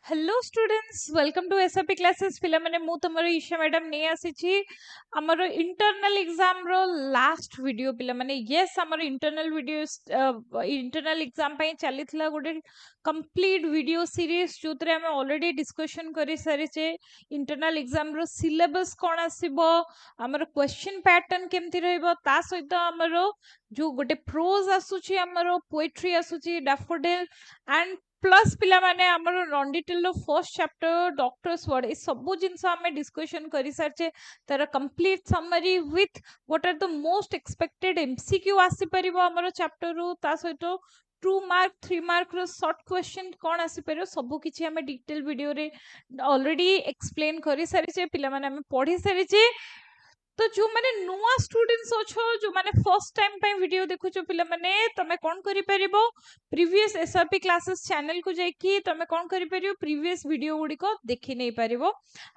Hello students welcome to SRP classes पिला माने मु तमरो ईशा मैडम नै आसीची हमरो इंटरनल एग्जाम रो लास्ट वीडियो पिला माने यस हमरो इंटरनल वीडियो इंटरनल एग्जाम पई चलीथला गोटे कंप्लीट वीडियो सीरीज जोतरे हमें ऑलरेडी डिस्कशन करि सारिचे इंटरनल एग्जाम रो सिलेबस कोन आसीबो हमरो क्वेश्चन पैटर्न केमति रहइबो ता सहित हमरो जो गोटे प्रोज आसुची हमरो पोएट्री आसुची डैफोडिल एंड प्लस पिला माने हमरो नॉन डिटेल रो फर्स्ट चैप्टर डॉक्टर्स वर्ड ए सब जिंस हमें डिस्कशन करि सारचे तार complete summary with what are the most expected MCQ आसी परिबो हमरो चैप्टर रो ता सहित 2 मार्क 3 मार्क रो शॉर्ट क्वेश्चन कोन आसी परिबो सब किछि हमें डिटेल वीडियो रे ऑलरेडी एक्सप्लेन करि सारिचे पिला माने हमें पढि सारिचे तो जो माने नुआ स्टूडेंट्स अछो जो माने फर्स्ट टाइम पे वीडियो देखुचो पिला माने तमे कोन करि परिबो प्रीवियस एसआरपी क्लासेस चैनल को जाइकी तमे कोन करि परिबो प्रीवियस वीडियो गुडी को देखि नै परिबो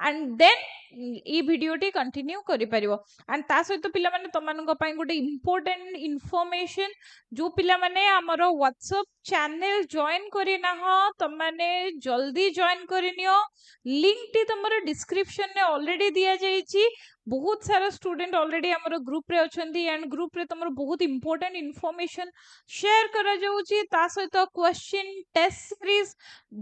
एंड देन ई वीडियो टी कंटिन्यू करि परिबो एंड ता सहित पिला माने तमन को पई गोटे इंपोर्टेंट इंफॉर्मेशन जो पिला माने हमरो व्हाट्सएप चैनल जॉइन करि ना हो तमने जल्दी जॉइन करिनियो लिंक टी तमरो डिस्क्रिप्शन ने ऑलरेडी दिया जाईची बहुत सारा स्टूडेंट ऑलरेडी हमरो ग्रुप रे अछंती एंड ग्रुप रे तमरो बहुत इंपोर्टेंट इंफॉर्मेशन शेयर करा जाउची ता सहित क्वेश्चन टेस्ट सीरीज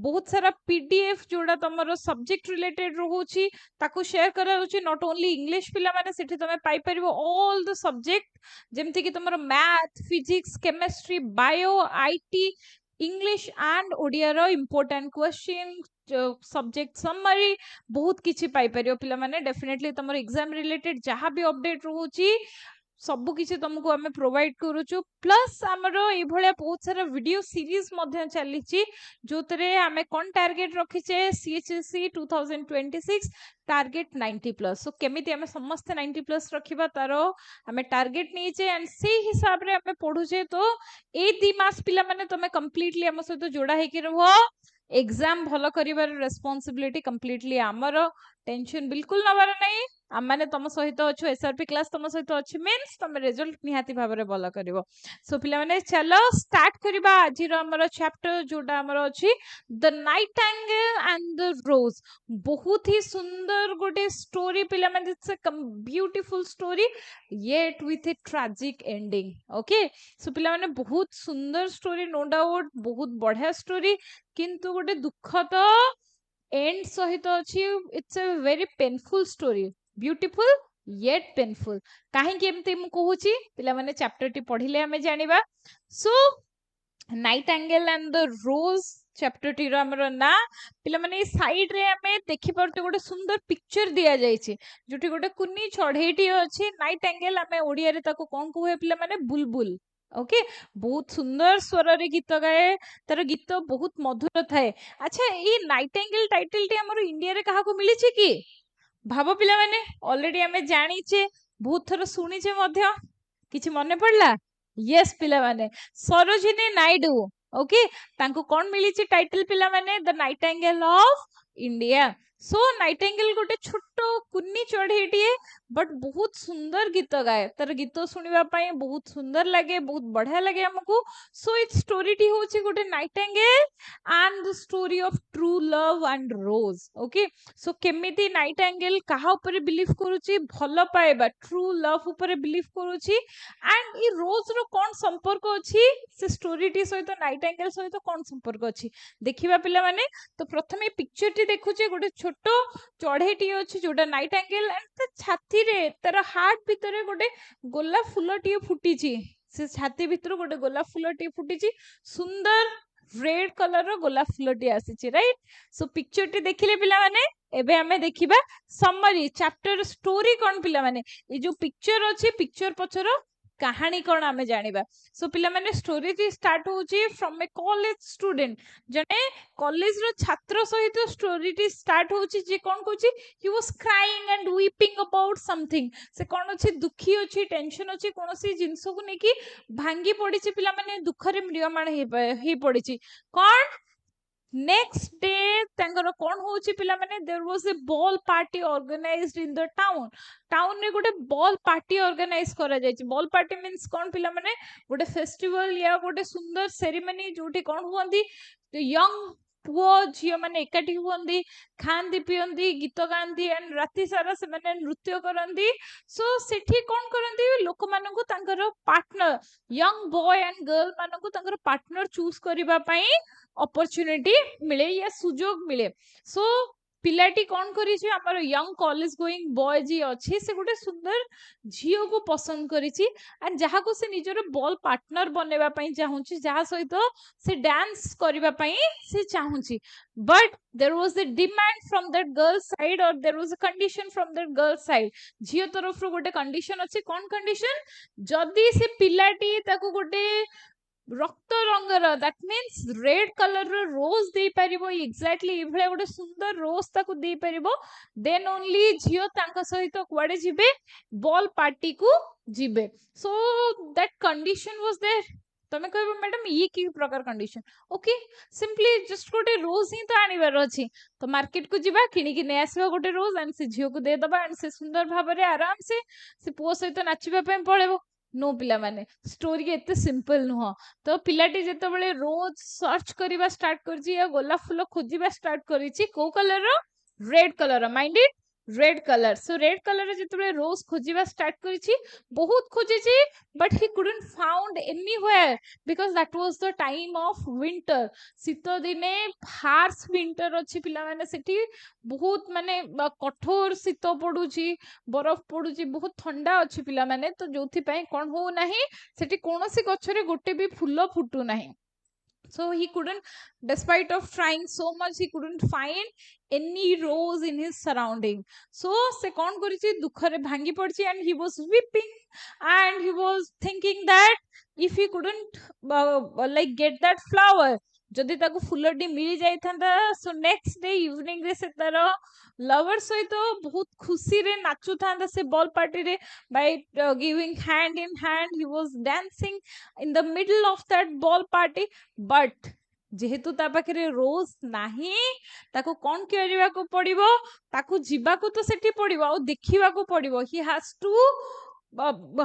बहुत सारा पीडीएफ जोड़ा तमरो सब्जेक्ट रिलेटेड रहउची ताको शेयर करा जाउची नॉट ओनली इंग्लिश पिला माने सेठी तमे पाई परिबो ऑल द सब्जेक्ट जेमति कि तमरो math physics chemistry bio IT English and Odia रो इंपोर्टेंट क्वेश्चन सब्जेक्ट समरी बहुत किछि पाई परियो पिला माने डेफिनेटली तमरो एग्जाम रिलेटेड जहां भी अपडेट रहउची सब किछि तुमको हमें प्रोवाइड करूछु प्लस हमरो ए भलिया बहुत सारा वीडियो सीरीज मध्य चलीची जोतरे हमें कोन टारगेट रखिचे सीएचएससी 2026 टारगेट 90 प्लस सो केमिति हमें समस्त 90 प्लस रखिबा तारो हमें टारगेट नीचे एंड से हिसाब रे हमें पढुचे तो ए 2 मास पिला माने तमे कंप्लीटली हम सहित जोड़ा हे कि रहो एग्जाम भलो करिवार रेस्पोंसिबिलिटी कंप्लीटली हमरो टेंशन बिल्कुल नबार नहीं आम माने तम सहित अच्छो एसआरपी क्लास तम सहित अच्छी मीन्स तुम रिजल्ट निहाती भाबरे भलो करिवो सो पिला माने चलो स्टार्ट करिबा आज रो हमरो चैप्टर जोटा हमरो अछि the nightingale and the rose बहुत ही सुंदर गोटे स्टोरी पिला माने it's a beautiful story yet with a tragic ending okay so पिला माने बहुत सुंदर स्टोरी नो डाउट बहुत बढ़िया स्टोरी किंतु गोटे दुख तो एंड सहित अछि it's a very painful story beautiful yet painful काहे कि एमते मु कहूची पिला माने चैप्टर टी पढिले हमें जानिबा so nightingale and the rose chapter टी रो हमरो ना पिला माने साइड रे हमें देखि परते गोटे सुंदर पिक्चर दिया जायछि जोटी गोटे कुन्नी चढ़ेटी अछि नाइट एंगल हमें ओडिया रे ताको कोन कहू पिला माने बुलबुल ओके बहुत सुंदर स्वर रे गीत गाए तार गीत बहुत मधुर थाए अच्छा ये नाइट एंगल टाइटल टी हमरो इंडिया रे काहा को मिली छी की भाव पिला माने ऑलरेडी हमें जानिचे बहुत थर सुनिचे मध्य किछि मने पड़ला यस पिला माने सरोजिनी नायडू ओके तांको कोन मिली छी टाइटल पिला माने the night angle of India so night angle गोटे छोटो कुन्नी चढ़ेटीए बट बहुत सुंदर गीत गाए तार गीत सुनिबा पई बहुत सुंदर लगे बहुत बढ़िया लगे हमको सो इट स्टोरी टी होची गोटे nightingale and the story of true love and rose okay so केमिति नाइट एंगल कहा ऊपर बिलीव करूची भलो पाएबा ट्रू लव ऊपर बिलीव करूची एंड ई रोज रो कोन संपर्क अछि से स्टोरी टी सहित नाइट एंगल सहित कोन संपर्क अछि देखिबा पिला माने तो प्रथमे पिक्चर टी देखुचे गोटे छोटो चढ़ेटी अछि जोटा नाइट एंगल एंड त छाती रे तार हार्ट भितरे गोटे गोलाप फूल टी फुटीची से छाती भितर गोटे गोलाप फूल टी फुटीची सुंदर रेड कलर रो गोलाप फूल टी आसीची राइट सो पिक्चर टी देखिले पिला माने एबे हमें देखिबा समरी चैप्टर स्टोरी कोन पिला माने ए जो पिक्चर अछि पिक्चर पछरो कहानी कोन हमें जानिबा सो पिला माने स्टोरी टी स्टार्ट होची फ्रॉम ए कॉलेज स्टूडेंट जने कॉलेज रो छात्र सहित स्टोरी टी स्टार्ट होची जे कोन कहूची he was crying and weeping about something से कोन अछि दुखी अछि टेंशन अछि कोनोसी जिंसो को नेकी भांगी पडिची पिला माने दुख रे म्रियमाण हे पडिची कोन नेक्स्ट डे तांकर कोन होची पिला माने there was a ball party organized in the town रे गोटे बॉल पार्टी ऑर्गेनाइज करा जायछि बॉल पार्टी मींस कोन पिला माने गोटे फेस्टिवल या गोटे सुंदर सेरेमनी जोटी कोन हुंदी यंग पुओ झील मैंने एकाठी हुई खाती पीती गीत गाती एंड राति सारा से नृत्य करती सो सेठी कौन करती लोक मानू partner young boy and girl मानू पार्टनर चूज करने अपॉर्चुनिटी मिले या सुजोग मिले सो पिलाटी कौन करी यंग कॉलेज गोइंग बॉय जी अच्छी से गोटे सुंदर झील को पसंद करी एंड जहाँ को से निजर बॉल पार्टनर बनवा चाहूँगी जहाँ सहित से डांस करने से चाहूँगी but there was a demand from that girl side or there was a condition from that girl side झील तरफ गोटे कंडीशन अच्छी कौन कंडीशन जदि से पिलाटी ताको गोटे रक्त रंगर that means red colour rose दे पारिबो एक्जाक्टली इभले गोटे सुंदर रोज ताको दे पारिबो देन ओनली झियो तांका सहित कुआडे जिबे बॉल पार्टी को जिबे so that condition was there तमे कहबो मैडम ये की प्रकार कंडीशन ओके सिंपली जस्ट गोटे रोज ही तो आनिबार अछि तो मार्केट को जिबा किनी कि नै आसीबा गोटे रोज एंड से झियो को दे दबा एंड से सुंदर भाबरे आराम से पुओ सहित नाचिबा पे पळेबो नो पिला माने स्टोरी एते सिंपल नुह तो पिलाटी जेतेबेले रोज सर्च करबा स्टार्ट करछि या गोलाप फूल खोजिबा स्टार्ट करिछि को कलर रो red colour minded red colour so red colour जेतेबेले रोज खोजिबा स्टार्ट करिछि बहुत खोजिछि but he couldn't found anywhere because that was the time of winter शीत दिने हार्श विंटर अछि पिला माने सेठी बहुत माने कठोर शीत पडुछि बरफ पडुछि बहुत ठंडा अछि पिला माने तो जोथि पय कोन हो नाही सेठी कोनोसी गछरे गोटे भी फूल फुटू नाही so he couldn't despite of trying so much he couldn't find any rose in his surrounding so se kon korichi dukhare bhangi padchi and he was weeping and he was thinking that if he couldn't like get that flower जदि ताको फुलटी मिल जाइथांदा so next day evening रे से तार lover सहित बहुत खुशी रे नाचु थांदा से बॉल पार्टी रे by giving hand in hand he was dancing in the middle of that ball party but जेहेतु ता पाखरे रोज नाही ताको कोन करिवा को पड़िबो ताको जीवा को तो सेठी पड़िबो आ देखिवा को पड़िबो he has to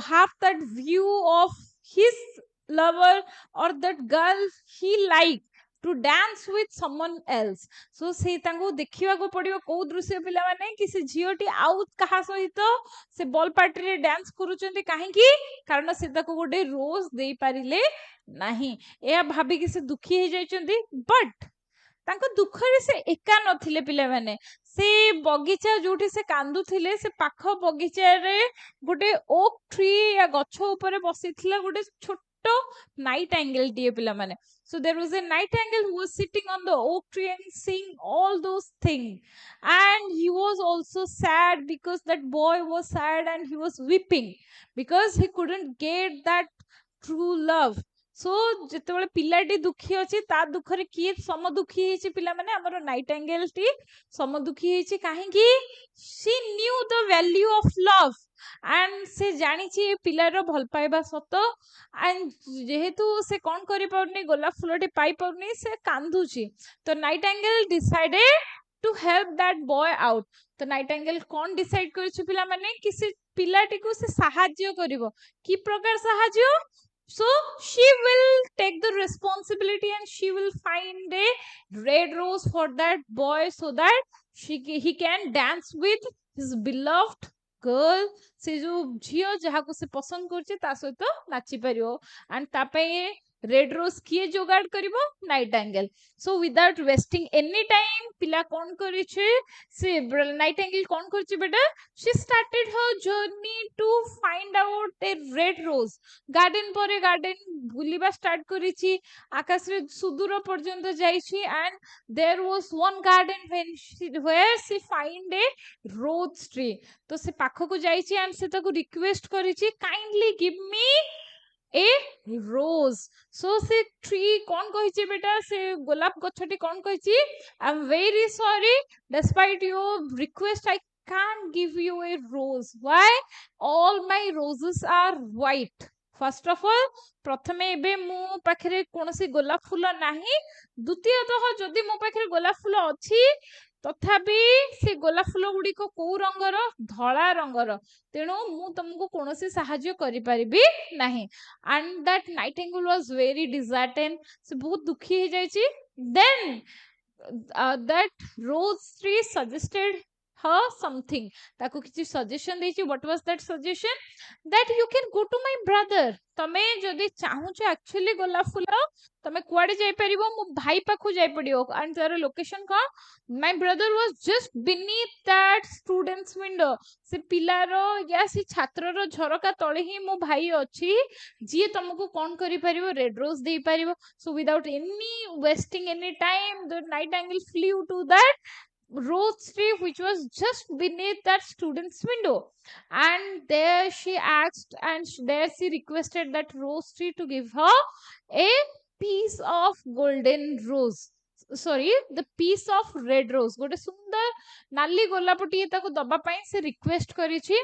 have that view of his lover or that girl he like to dance with someone else so से तांको देखिवा को पड़िबो को दृश्य पिला माने कि से झियोटी आउ कहा सहित से बॉल पार्टी रे डांस करूचंती काहे की कारण से ताको गोटे रोज दे पारिले नाही ए भाबी कि से दुखी हे जायचंती बट तांको दुखरे से एका नथिले पिला माने से बगीचा जोठी से कांदु थिले से पाख बगीचा रे गोटे ओक ट्री या गछ ऊपर बसिथिला गोटे छोटो नाइट एंगल टिए पिला माने so there was a night angle who was sitting on the oak tree and seeing all those things and he was also sad because that boy was sad and he was weeping because he couldn't get that true love सो जेतेबेले पिलाटी दुखी अछि ता दुखरे किए सम दुखी हेछि पिला माने हमर night angle T सम दुखी हेछि काहे कि she knew the value of love and से जानि छि पिलार भल पाइबा सत एंड जेहेतु से कोन करि परनी गोलाप फुलटी पाई परनी से कांदुछि तो nightingale decided to help that boy out तो नाइट एंगल कोन डिसाइड करिछि पिला माने कि से पिलाटी को से सहाय्य करिवो की प्रकार सहाय्य so she will take the responsibility and she will find a red rose for that boy so that he can dance with his beloved girl से जो झियो जहा को से पसंद करछे ता सहित नाची परियो एंड ता पे रेड रोज किए जोगाड़ करिवो nightingale so without wasting any time पिला कोन करिछे से नाइट एंगल कोन करछे बेटा she started her journey to find out a red rose garden परे गार्डन बुलिबा स्टार्ट करिछि आकाश रे सुदूर पर्यंत जाइछि and there was one garden where she find a rose tree तो से पाखो को जाइछि एंड से ताको रिक्वेस्ट करिछि kindly give me a rose so से ट्री कौन कहिछि बेटा से गोलाप गछटी कौन कहिछि I am very sorry despite your request I can't give you a rose why all my roses are white first of all प्रथमे एबे मो पाखरे कोनसी गोलाप फूल नाही द्वितीयतः जदि मो पाखरे गोलाप फूल अछि तथापि से गोलाप फूल गुडी को को रंगर धला रंगर तेणु मु तुमको कोनसी सहाय्य करि परिबी नाही and that nightingale was very dishearten से बहुत दुखी हे जायछि then that rose tree suggested her something. ताको किसी suggestion देची. What was that suggestion? That you can go to my brother. तमे जदि चाहूच actually गोलाप फूल तमे कुआडे जाई परिबो मो भाई पाखु जाई पड़ियो. And तार location का my brother was just beneath that student's window. से पिलारो या से छात्रर झरका तळे ही मो भाई अछि जी तुमको कोन करि परिबो रेड रोज देई परिबो. So without any wasting any time, the night angle flew to that rose tree which was just beneath that student's window, and there she asked, and there she requested that rose tree to give her a piece of golden rose. Sorry, the piece of red rose. गोटे सुंदर नाली गोलापटी ताको दबा पाई से request करिछि.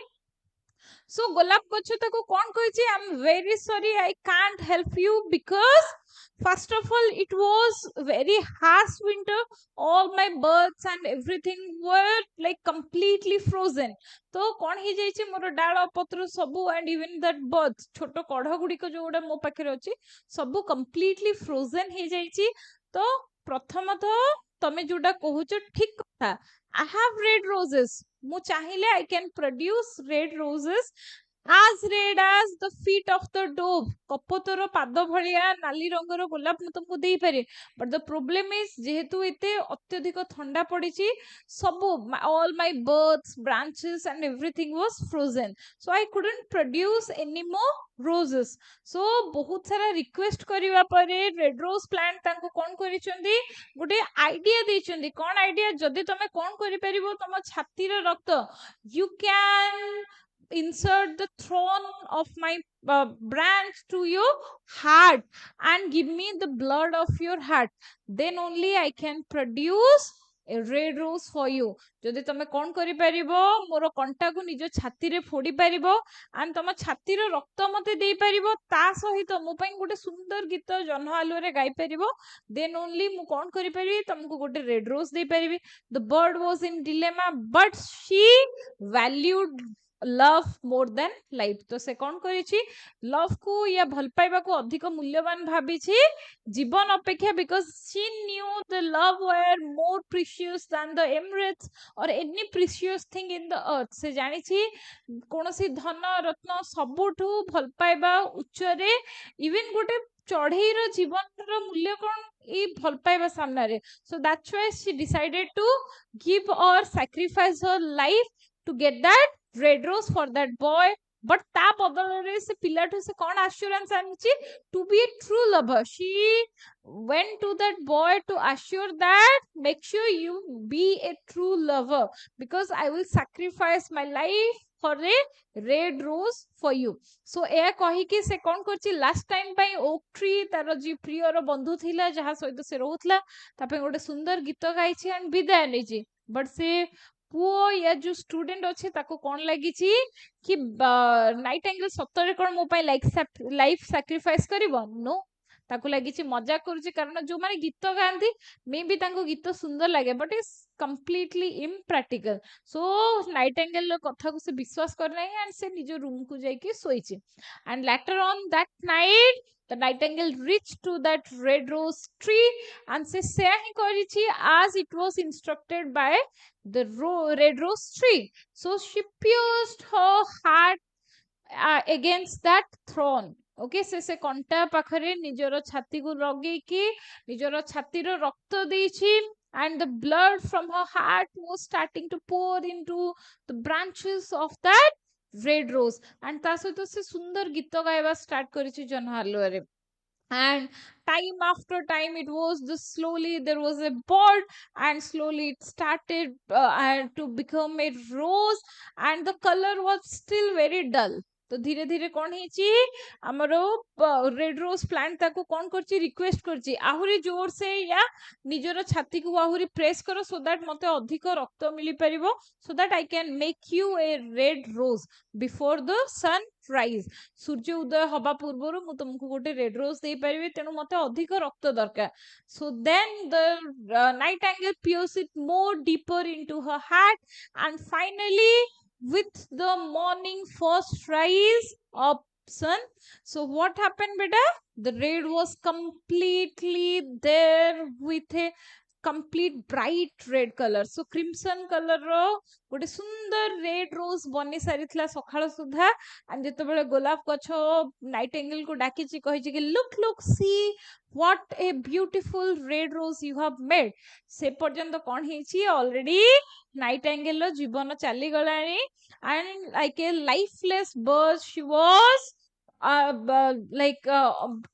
So गोलाप गछ ताको कोन कहिछि, I am very sorry I can't help you because first of all it was very harsh winter. All my birds and everything were like completely frozen. तो कोन ही जाइछि मोर डाळ पत्र सबु and even that birds छोटो कढ़ गुडी को जोडा मो पाखरे अछि सबु completely frozen ही जाइछि. तो प्रथमतः तमे जोडा कहूछ ठीक कथा. I have red roses. मु चाहिले I can produce red roses as red as the feet of the dove. कपोतर पाद भलिया नाली रंगर गोलाप मु तुमको देई पारे. But the problem is जेहेतु एते अत्यधिक ठंडा पड़िछि सबु all my birds branches and everything was frozen, so I couldn't produce any more roses. So बहुत सारा रिक्वेस्ट करिवा परे रेड रोज प्लांट तांको कोन करिसंदी गोटे आइडिया देइसंदी. कोन आइडिया? जदि तमे कोन करि परिबो तम छाती रो रक्त you can insert the thorn of my branch to your heart and give me the blood of your heart, then only I can produce a red rose for you. जदि तमे कोन करि परिबो मोर कंटा को निज छाती रे फोड़ी परिबो and तम छाती रो रक्त मते देई परिबो ता सहित मो पई गोटे सुंदर गीत जन्ह आलो रे गाई परिबो, then only मु कोन करि परिबी तुमको गोटे रेड रोज देई परिबी. The bird was in dilemma but she valued love more than life. तो से कौन करिछि लव को या भल पाइबा को अधिक मूल्यवान भाबिछि जीवन अपेक्षा, because she knew the love were more precious than the emeralds or any precious thing in the earth. से जानिछि कोनोसी धन रत्न सबुठु भल पाइबा उच्चरे इवन गोटे चढ़ेईर जीवन रो मूल्य कोन ई भल पाइबा सामना रे. So that's why she decided to give or sacrifice her life to get that red rose for that boy. But ता बदल रे से पिलाठु से कोन assurance आनिछि to be a true lover. She went to that boy to assure that make sure you be a true lover because I will sacrifice my life for a red rose for you. So ए कहि कि से कोन करछि last time पई oak tree तार जी प्रिय रो बंधु थिला जहा सहित से रहउतला ता पे गोटे सुंदर गीत गाइछि एंड विदाय नेछि. बट से पुओ या जो स्टूडेंट अच्छे ताको कौन लगी कि नाइट एंगल सतरे कौन मो पाई लाइफ सैक्रिफाइस करिवो नो ताको लगी मजाक करूची कारण जो माने गीत गांधी मे भी तांको गीत सुंदर लगे but is completely impractical. So night angle कथा को से विश्वास कर नहीं एंड से निज रूम को जाके सोईची. And later on that night the nightingale reached to that red rose tree and se seya hi karichi as it was instructed by the red rose tree. So she pierced her heart against that thorn. Okay से कंटा पाखरे निजर छाती को लगे कि निजर छाती रो रक्त देछि and the blood from her heart was starting to pour into the branches of that red rose. and ता सहित से सुंदर गीत गाइबा स्टार्ट करिछि जनहालो रे. And time after time it was the slowly there was a bud and slowly it started to become a rose and the color was still very dull. तो धीरे धीरे कौन हेची हमरो रेड रोज प्लांट ताको कौन करची रिक्वेस्ट करची आहुरी जोर से या निजर छाती को आहुरी प्रेस करो सो दैट मते अधिक रक्त मिली परिबो so that I can make you a red rose before the sunrise. सूर्य उदय हवा पूर्वर मु तुमको गोटे रेड रोज दे परिबे तेनु मते अधिक रक्त दरकार. So then the nightingale pierce it more deeper into her heart and finally with the morning first rise of sun. So what happened beta? The red was completely there with a complete bright red color. So crimson color ro गोटे सुंदर red rose बनी सारी सकाळ सुधा and जेतेबेले गोलाप गछ Nightingale को डाकिची कहिची कि look look see what a beautiful red rose you have made से पर्यंत कोन हेची ऑलरेडी नाइटिंगेल रो जीवन चली गलानी and like a lifeless bird she was like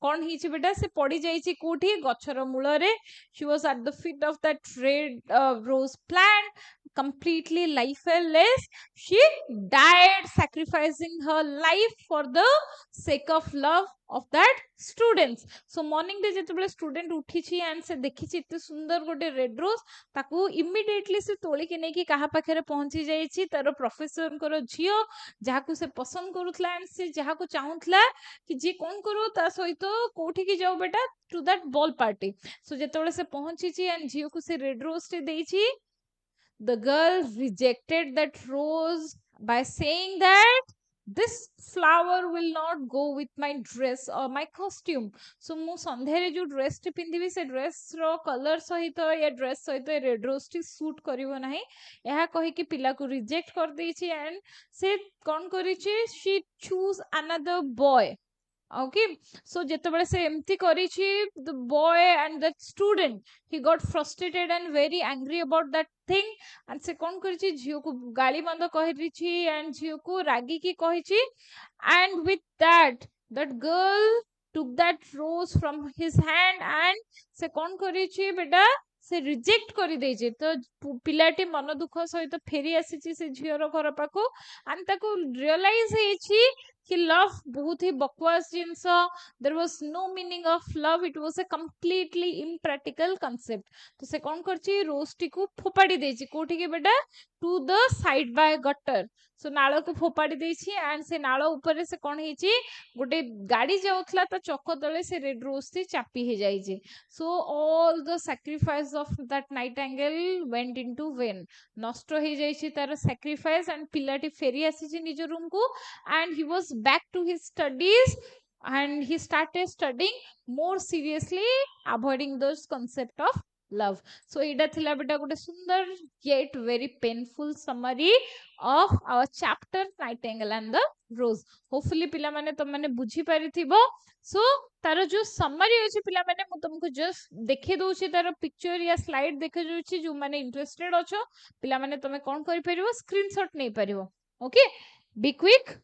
कौन ही बेटा से पड़ी जाइए कोठी गछर मूल रे she was at the feet of that red rose plant completely lifeless. She died sacrificing her life for the sake of love of that students. So morning day जेतेबेले student उठी छी and से देखी छी इतने सुंदर गोटे red rose ताकू immediately से तोली के नहीं कि कहा पाखे पहुंची जाई छी तारो प्रोफेसर को झियो जहाँ को से पसंद करूथला एंड से जहाँ को चाहूथला कि जे कौन करू ता सहित कोठी की जाओ बेटा टू दैट बॉल पार्टी. सो जेतेबेले से पहुंची छी एंड झियो को से red rose टे देई छी. The girl rejected that rose by saying that this flower will not go with my dress or my costume. So mu sandhere jo dress ti pindhibi se dress ro color sahito ya dress sahito red rose ti suit karibo nahi eha kahi ki pila ko reject kar deichi and se kon karichi she choose another boy. Okay, so जेतेबेले से एमती करिछि the boy and that student he got frustrated and very angry about that thing and से कोन करिछि झियो को गाली मंद कहिछि and झियो को रागी की कहिछि and with that that girl took that rose from his hand and से कोन करिछि बेटा से रिजेक्ट करि देछि तो पिलाटी मन दुख सहित फेरी आसीछि से झियोर घर पाखो and ताको रियलाइज हेछि कि लव बहुत ही बकवास जिनस there was no meaning of love it was a completely impractical concept. तो से कोन करछि रोस्टी को फोपाडी देछि कोठी के बेटा to the side by gutter. So नाळ को फोपाडी देछि एंड से नाळ ऊपर से कोन हेछि गोटे गाड़ी जाउथला त चक्क तळे से रेड रोज ती चापी हे जाइछि. So all the sacrifice of that nightingale went into vain नष्ट हे जाइछि तार सैक्रिफाइस एंड पिलाटी फेरी आसीछि निज रूम को and he was back to his studies and he started studying more seriously avoiding those concept of love. So ida thila beta gote sundar yet very painful summary of our chapter Nightingale and the Rose. Hopefully pila mane tum mane bujhi pari thibo. So तारो जो summary अछि पिला माने मु तुमको just देखे दोछि तारो picture या slide देखे दोछि जो माने इंटरेस्टेड अछो पिला माने तमे कोन करि परिबो स्क्रीनशॉट नै परिबो. ओके बी क्विक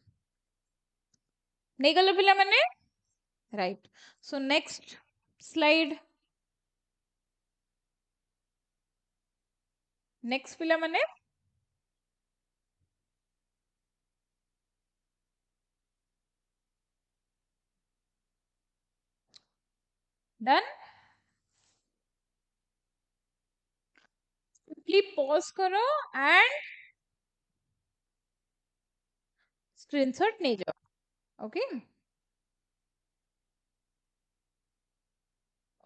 नहीं गलो पिला माने right. So next slide next पिला माने डन. प्लीज पॉज करो एंड स्क्रीनशॉट नहीं जाओ. ओके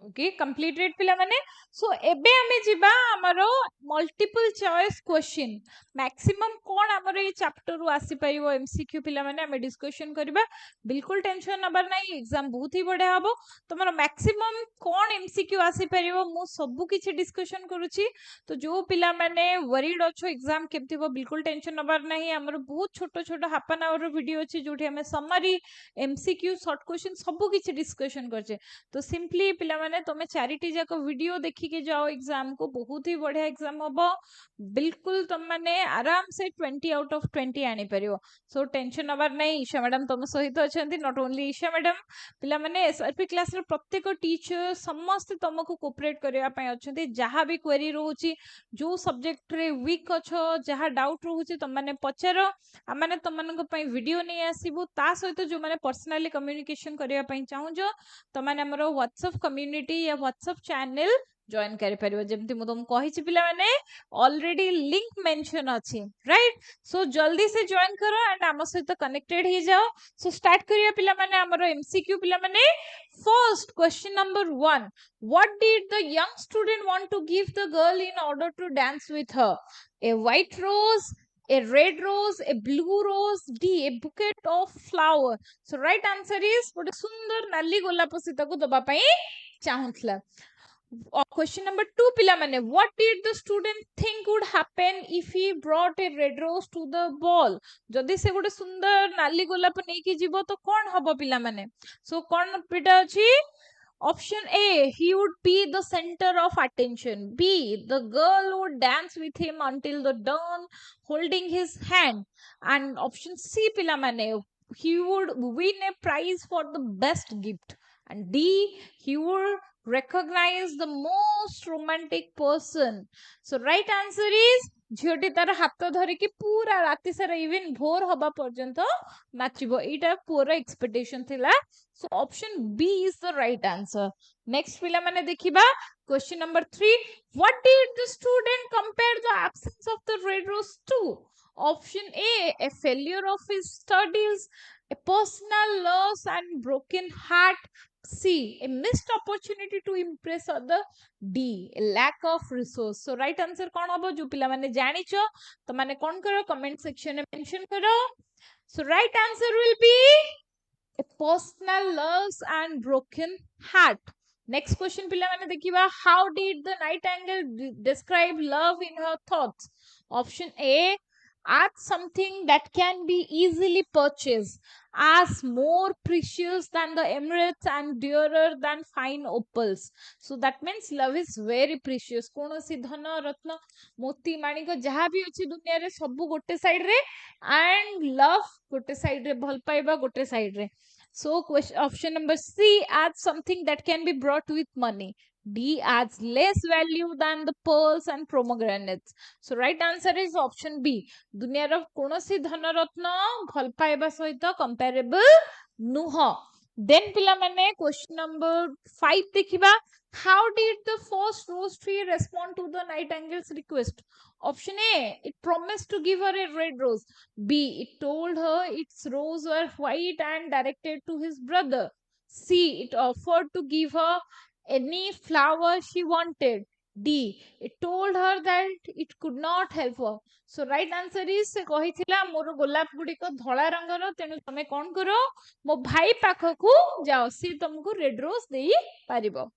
ओके कंप्लीटेड पिला माने. सो एबे हमें जिबा हमरो मल्टीपल चॉइस क्वेश्चन मैक्सिमम कोन हमरो ये चैप्टर रु आसी परिबो एमसीक्यू पिला माने हमें डिस्कशन करबा. बिल्कुल टेंशन नबर नाही एग्जाम बहुत ही बढ़िया हबो. तमरो मैक्सिमम कोन एमसीक्यू आसी परिबो मु सब किछि डिस्कशन करूची. तो जो पिला माने वरीड अछो एग्जाम केमथिबो बिल्कुल टेंशन नबर नाही. हमरो बहुत छोटो छोटो हाफ एन आवर वीडियो अछि जोठी हमें समरी एमसीक्यू शॉर्ट क्वेश्चन सब किछि डिस्कशन करछे. तो सिंपली पिला माने तमे चारिटी जाको वीडियो देखी के जाओ एग्जाम को बहुत ही बढ़िया एग्जाम हबो. बिल्कुल तुम माने आराम से 20 आउट ऑफ 20 आनी परियो. सो टेंशन नबर नहीं. ईशा मैडम तुम सहित अछंती नॉट ओनली ईशा मैडम पिला माने एसआरपी क्लास रे प्रत्येक टीचर समस्त तुमको कोऑपरेट करिया पय अछंती. जहां भी क्वेरी रहउची जो सब्जेक्ट रे वीक अछो जहां डाउट रहउची तुम माने पचारो आ माने तुम मानको पय वीडियो नै आसीबो. ता सहित जो माने पर्सनली कम्युनिकेशन करिया पय चाहू जो तुम माने हमरो व्हाट्सएप कम्युनिटी या व्हाट्सएप चैनल जॉइन करि परिबो. जेमति मु तुम कहिछि पिला माने ऑलरेडी लिंक मेंशन अछि राइट. सो जल्दी से जॉइन करो एंड हम सहित कनेक्टेड ही जाओ. सो स्टार्ट करिया पिला माने हमरो एमसीक्यू पिला माने first question number 1 what did the young student want to give the girl in order to dance with her. A white rose, a red rose, a blue rose, D, a bouquet of flower. So right answer is गोटे सुंदर नाली गोलाप सीता को दबा पई चाहुथला. Question number 2 पिला माने what did the student think would happen if he brought a red rose to the ball जदि से गोटे सुंदर नाली गोलाप नहीं की जीवो तो कौन हबो पिला माने सो कौन पिटा अछि Option A, he would be the center of attention. B, the girl would dance with him until the dawn, holding his hand. And option C, pilamane, he would win a prize for the best gift. And D, he would recognize the most romantic person. So right answer is ଝିଅଟି ତାର ହାତ ଧରିକି ପୁରା ରାତି ସାରା even ଭୋର ହବା ପର୍ଯ୍ୟନ୍ତ ନାଚିବ ଏଇଟା ପୁଅର ଏକ୍ସପେକ୍ଟେସନ ଥିଲା so option B is the right answer next ପିଲାମାନେ ଦେଖିବା question number 3 what did the student compare the absence of the red rose to option A failure of his studies a personal loss and broken heart C, a missed opportunity to impress other. D, a lack of resource. So right answer कौन होबो जो पिला माने जानी छो तो माने कौन करो comment section में mention करो. So right answer will be a personal loss and broken heart. Next question पिला माने देखिबा how did the nightingale describe love in her thoughts? Option A, ask something that can be easily purchased as more precious than the emeralds and dearer than fine opals. So that means love is very precious. कौनसी धन रत्न मोती माणिक जहाँ भी अच्छी दुनिया रे सबु गोटे साइड रे and love गोटे साइड रे भल पाइबा गोटे साइड रे. So option number C adds something that can be brought with money. D adds less value than the pearls and pomegranates. So right answer is option B. दुनियार कौनसी धनरत्न भल पाइबा सहित comparable नुह. Then पिला माने question number 5 देखिबा how did the first rose tree respond to the nightingale's request? Option A, it promised to give her a red rose. B, it told her its rose were white and directed to his brother. C, it offered to give her any flower she wanted. D, it told her that it could not help her. So right answer is से कहिथिला मोर गोलाप गुड़िक धला रंगर तेणु तमे कौन करो मो भाई पाखकू जाओ सी तुमको रेड रोज देई पारिबो.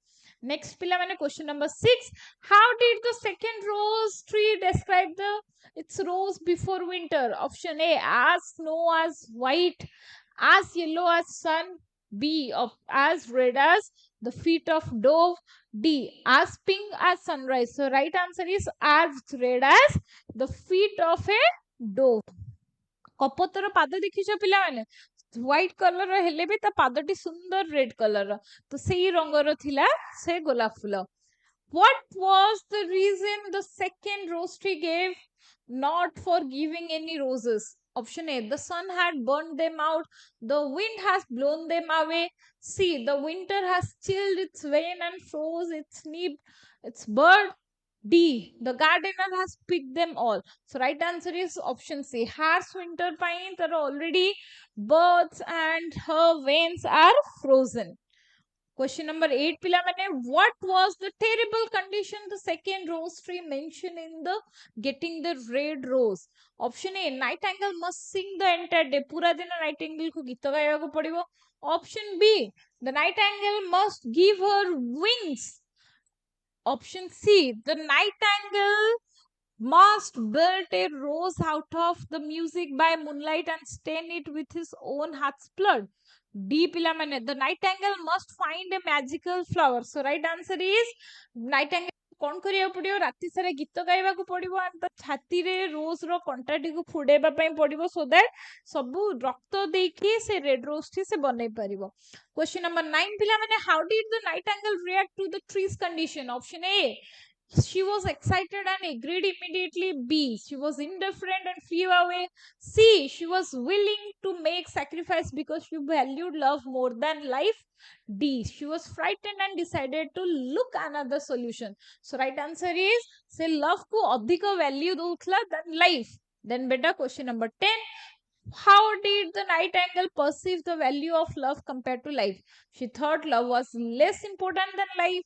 Next पिला माने question number 6 how did the second rose tree describe the its rose before winter? Option A, as snow, as white, as yellow as sun. B, of as red as the feet of dove. D, as pink as sunrise. So right answer is as red as the feet of a dove. କପୋତର ପାଦ ଦେଖିଛ ପିଲାମାନେ white colour ହେଲେ ବି ତା ପାଦଟି ସୁନ୍ଦର red colour ତ ସେଇ ରଙ୍ଗର ଥିଲା ସେ ଗୋଲାପ ଫୁଲ. What was the reason the second rose tree gave not for giving any roses? Option A, the sun had burned them out, the wind has blown them away. C, the winter has chilled its vein and froze its nib, its bird. D, the gardener has picked them all. So right answer is option C. Harsh winter pine are already birds and her veins are frozen. Question number 8 pila mane what was the terrible condition the second rose tree mentioned in the getting the red rose? Option A, nightingale must sing the entire day. Pura dina nightingale ko gita gaibaku padibo. Option B, the nightingale must give her wings. Option C, the nightingale must build a rose out of the music by moonlight and stain it with his own heart's blood. D pilamane, the nightingale must find a magical flower. So right answer is nightingale कौन करिया पड़ियो राति सारा गीत गाइबा को पड़ियो and छाती रे रोज रो कंटाटी को फुडेबा पई पड़ियो सो दैट सबु रक्त देकी से रेड रोज थी से बनै परिबो. क्वेश्चन नंबर 9 पिला माने how did the nightingale react to the tree's condition? Option A, she was excited and agreed immediately. B, she was indifferent and flew away. C, she was willing to make sacrifice because she valued love more than life. D, she was frightened and decided to look another solution. So right answer is say love को अधिक value दूसला than life. Then beta question number 10. How did the nightingale perceive the value of love compared to life? She thought love was less important than life.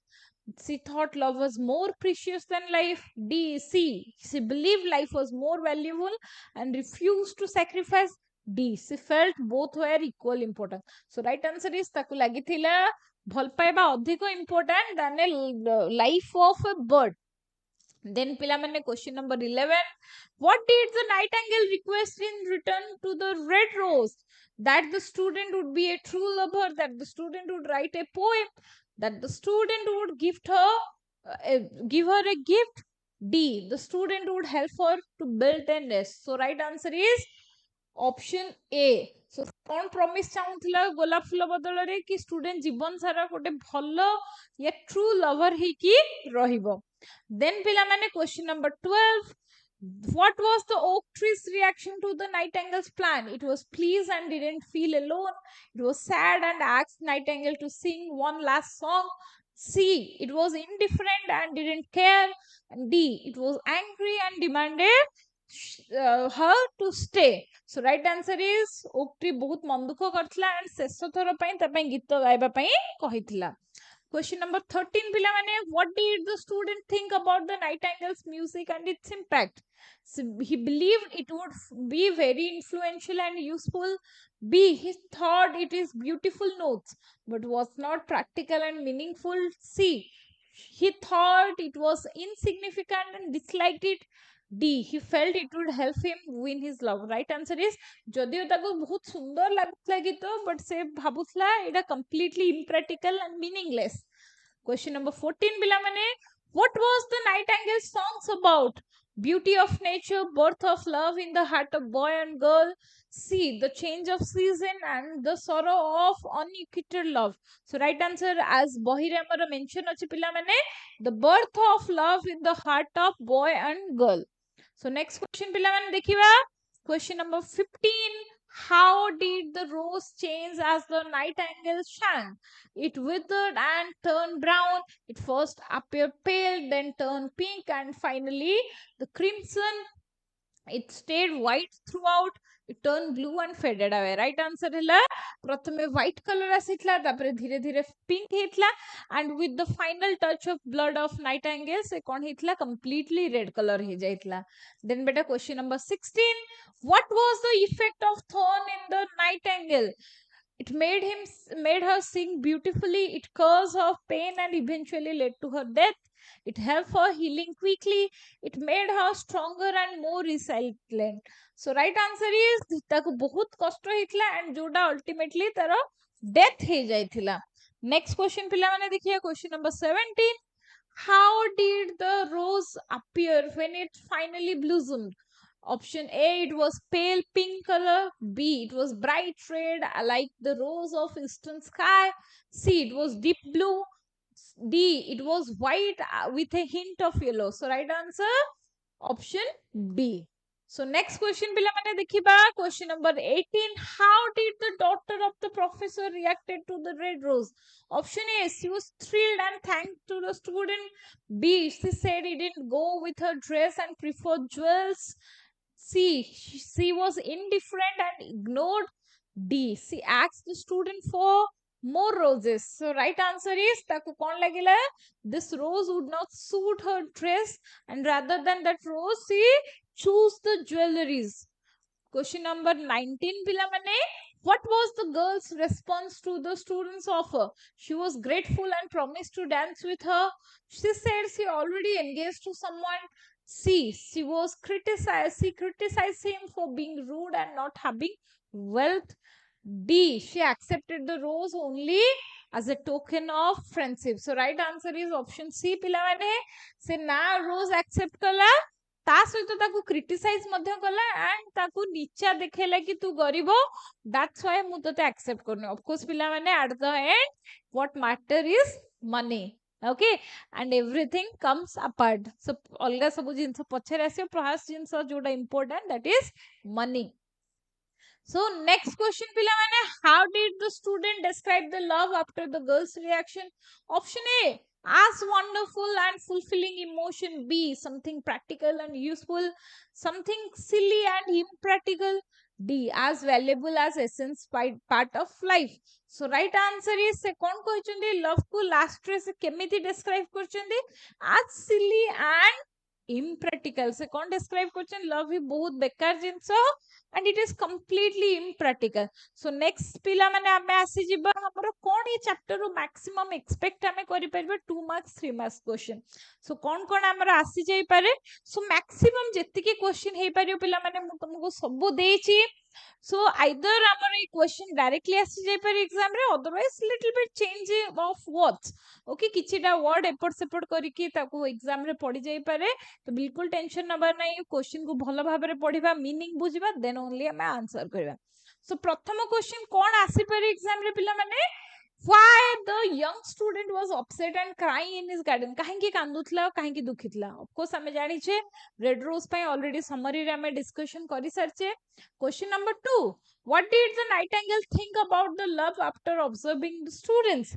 She thought love was more precious than life. D, C, she believed life was more valuable and refused to sacrifice. D, she felt both were equal important. So right answer is taku lagithila भल पाइबा अधिक important than a life of a bird. Then pila mane question number 11, what did the nightingale request in return to the red rose? That the student would be a true lover, that the student would write a poem, that the student would give her a gift. D, the student would help her to build a nest. So right answer is option A. So कौन promise चाहूला गोलाप फूल बदल रे कि student जीवन सारा गोटे भलो या true lover ही की रहिबो. Then पिला माने question number 12, what was the oak tree's reaction to the nightingale's plan? It was pleased and didn't feel alone. It was sad and asked nightingale to sing one last song. C, it was indifferent and didn't care. And D, it was angry and demanded her to stay. So right answer is oak tree बहुत मन दुख करथिला and शेष थर पई त पई गीत गाइबा पई कहिथिला. Question number 13 पिला माने, what did the student think about the nightingale's music and its impact? So he believed it would be very influential and useful. B, he thought it is beautiful notes but was not practical and meaningful. C, he thought it was insignificant and disliked it. D, he felt it would help him win his love. Right answer is जदियो ताको बहुत सुंदर लागुला गीत but से भाबुथला एटा completely impractical and meaningless. Question number 14 पिला माने, what was the nightingale songs about? Beauty of nature, birth of love in the heart of boy and girl. C, the change of season and the sorrow of unrequited love. So right answer as bahire amara mention achi pila mane, the birth of love in the heart of boy and girl. So next question pila mane dekhiba. Question number 15, how did the rose change as the nightingale sang? It withered and turned brown. It first appeared pale, then turned pink, and finally the crimson. It stayed white throughout. It turned blue and faded away. Right answer है प्रथमे white color आसितला तापरे धीरे धीरे pink हेतला and with the final touch of blood of nightingale से कौन हेतला completely red color hey जाइतला. Then beta question number 16, what was the effect of thorn in the nightingale? It made her sing beautifully. It caused her pain and eventually led to her death. It helped her healing quickly. It made her stronger and more resilient. So right answer is ताको बहुत कष्ट हेतला and जोड़ा ultimately तारो death हे जाइथिला. Next question पिला माने देखिए question number 17. How did the rose appear when it finally blossomed? Option A, it was pale pink color. B, it was bright red like the rose of eastern sky. C, it was deep blue. D, it was white with a hint of yellow. So right answer option B. So next question pila mane dekhiba question number 18, how did the daughter of the professor reacted to the red rose? Option A, she was thrilled and thanked to the student. B, she said he didn't go with her dress and preferred jewels. C, she was indifferent and ignored. D, she asked the student for more roses. So right answer is taku kon lagila this rose would not suit her dress and rather than that rose she choose the jewelries. Question number 19 pila mane, what was the girl's response to the student's offer? She was grateful and promised to dance with her. She said she already engaged to someone. C, she criticized him for being rude and not having wealth. D, she accepted the rose only as a token of friendship. So right answer is option C पिला माने से ना rose accept कला ता सहित ताकू criticise मध्य कला and ताकू नीचा देखेला कि तू गरीब दैट्स व्हाई मु तते एक्सेप्ट करनो. ऑफ कोर्स पिला माने at the end what matter is money. Okay and everything comes apart. So अलगा सब जिंस पछरे आसी प्रहास जिंस जोटा important that is money. So next question pila mane, how did the student describe the love after the girl's reaction? Option A, as wonderful and fulfilling emotion. B, something practical and useful. Something silly and impractical. D, as valuable as essence part of life. So right answer is se kon kohichandi love ku last re se kemiti describe korchandi as silly and impractical से कौन describe करछन love ही बहुत बेकार जिंस and it is completely impractical. So next पिला माने आमे आसी जिबा हमरो कोन ये चैप्टर रो मैक्सिमम एक्सपेक्ट आमे करि परबे 2 मार्क्स 3 मार्क्स क्वेश्चन. सो कोन कोन हमरो आसी जाई पारे. सो मैक्सिमम जेति के क्वेश्चन हे पारियो पिला माने मु तुमको सब देछि. So either ଆମର ଏଇ question directly ଆସି ଯାଇପାରେ exam रे, otherwise little bit change of words. Okay, किछिटा word एपट सेपट करिकी ताको exam रे पढ़ी जाई पारे. तो बिल्कुल टेंशन नबार नहीं, क्वेश्चन को भल भाबरे पढ़िबा, मीनिंग बुझिबा, देन ओनली हमें आंसर करबा. सो प्रथम क्वेश्चन कोन आसी पारे एग्जाम रे पिला माने, why the young student was upset and crying in his garden. काहेकि कांदुथला काहेकि दुखितला. of course हमें जानि छे red rose पय already summary रे हमें discussion करि सरछे. question number 2, what did the nightingale think about the love after observing the students.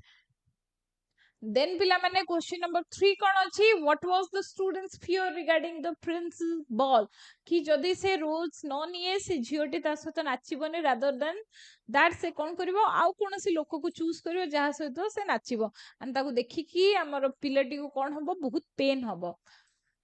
Then पिला माने question number 3 कोन अछि, what was the students fear regarding the prince's ball. कि जदि से रोज न निये से झियोटी ता सहित नाचिबने, rather than that से कोन करिवो आउ कोनसी लोक को चूज करिवो जहा सहित से नाचिबो, and ताको देखि कि हमर पिलाटी को कोन हबो बहुत पेन हबो.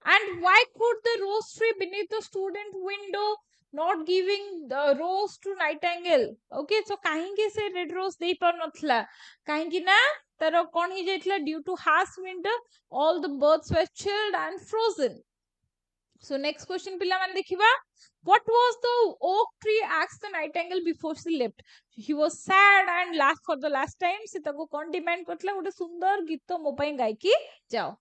And why could the rose tree beneath the student window not giving the rose to nightingale. Okay, so काहेकि से red rose देई पर नथला, काहेकि ना तारो कोन ही जाइतला, due to harsh winter all the birds were chilled and frozen. So next question पिला मान देखिबा, what was the oak tree asked the nightingale before she left. He was sad and laughed for the last time. से ताको कोन demand Kartala, गोटे सुंदर गीत मो पई गाई की जाओ.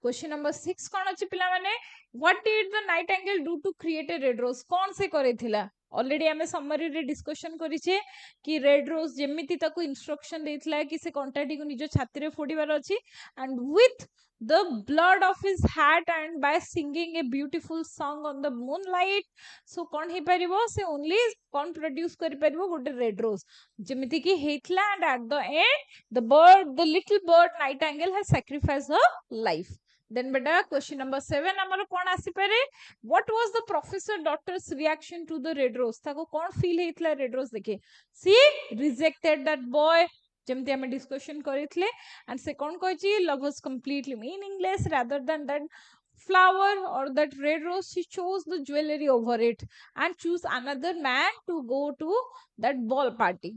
Question number 6 कोन अछि पिला माने, what did the nightingale do to create a red rose. कोन से करेथिला. ऑलरेडी हमें समरी रे डिस्कशन करिछे कि रेड रोज जेमिति ताको इंस्ट्रक्शन देथिला कि से कंटाटी को निजो छाती रे फोड़ीबार अछि, and with the blood of his hat and by singing a beautiful song on the moonlight. So kon he paribo se only kon produce kari paribo gote red rose jemiti ki heitla, and at the end the little bird nightingale has sacrificed her life. Then beta question number 7 amaro kon asi pare, what was the professor daughter's reaction to the red rose. ताको kon feel heitla red rose dekhe, she rejected that boy जेमती हमें discussion करितले, and second कहछि love was completely meaningless, rather than that flower or that red rose she chose the jewelry over it and choose another man to go to that ball party.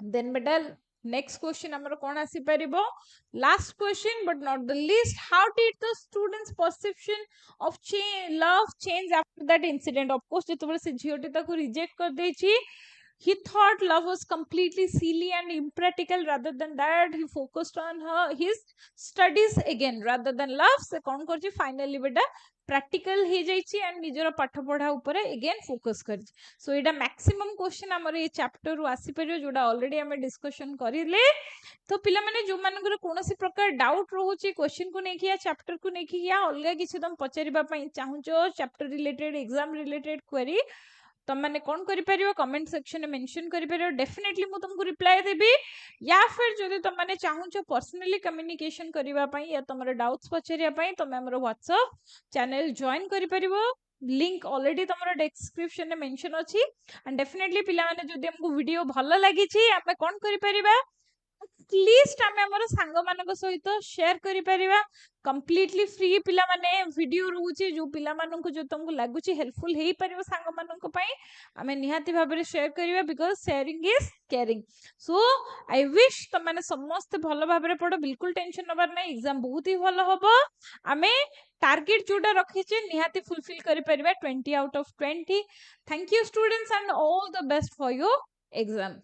Then beta next question amar kon asi paribo, last question but not the least, how did the students perception of love change after that incident. Of course जेतबे से झियोटी ताको reject कर देछि, he thought love was completely silly and impractical. Rather than that he focused on his studies again rather than love. से कोन करछि finally बेटा practical हे जाइछि and निजर पाठ पढ़ा ऊपर again focus करछि. So एटा maximum question हमर ए chapter रु आसी परियो जोडा ऑलरेडी हमें डिस्कशन करिले. तो पिला माने जो मानकर कोनोसी प्रकार डाउट रहउछि क्वेश्चन को नेकी या चैप्टर को नेकी या अलगा किछि तुम पचारिबा पई चाहुचो chapter related exam related query, तुम मैंने कौन करि परियो कमेंट सेक्शन में मेंशन करि परियो, डेफिनेटली मु तुमको रिप्लाई देबी. या फिर जदि तुम मैंने चाहुचो पर्सनली कम्युनिकेशन करिबा पई या तमरो डाउट्स पचारिया पई तुम हमरो व्हाट्सएप चैनल जॉइन करि परिबो. लिंक ऑलरेडी तमरो डिस्क्रिप्शन में मेंशन अछि. एंड डेफिनेटली पिला माने जदि हमको वीडियो भलो लागि छी हमें कौन करि परिबा, एटलिस्ट आमे हमर सांग मानक सहित शेयर करि परिबा. कंप्लीटली फ्री पिला माने वीडियो रहउची जो पिला मानन को जो तुमको लागुची हेल्पफुल हेई परिबो सांग मानन को पई आमे निहाती भाबरे शेयर करिबा, because sharing is caring. So I wish तुम माने समस्त भलो भाबरे पढो, बिल्कुल टेंशन नबर नै, एग्जाम बहुत ही भलो होबो. आमे टारगेट जोडा रखी छे निहाती फुलफिल करि परिबा 20 out of 20. Thank you students and all the best for your exam.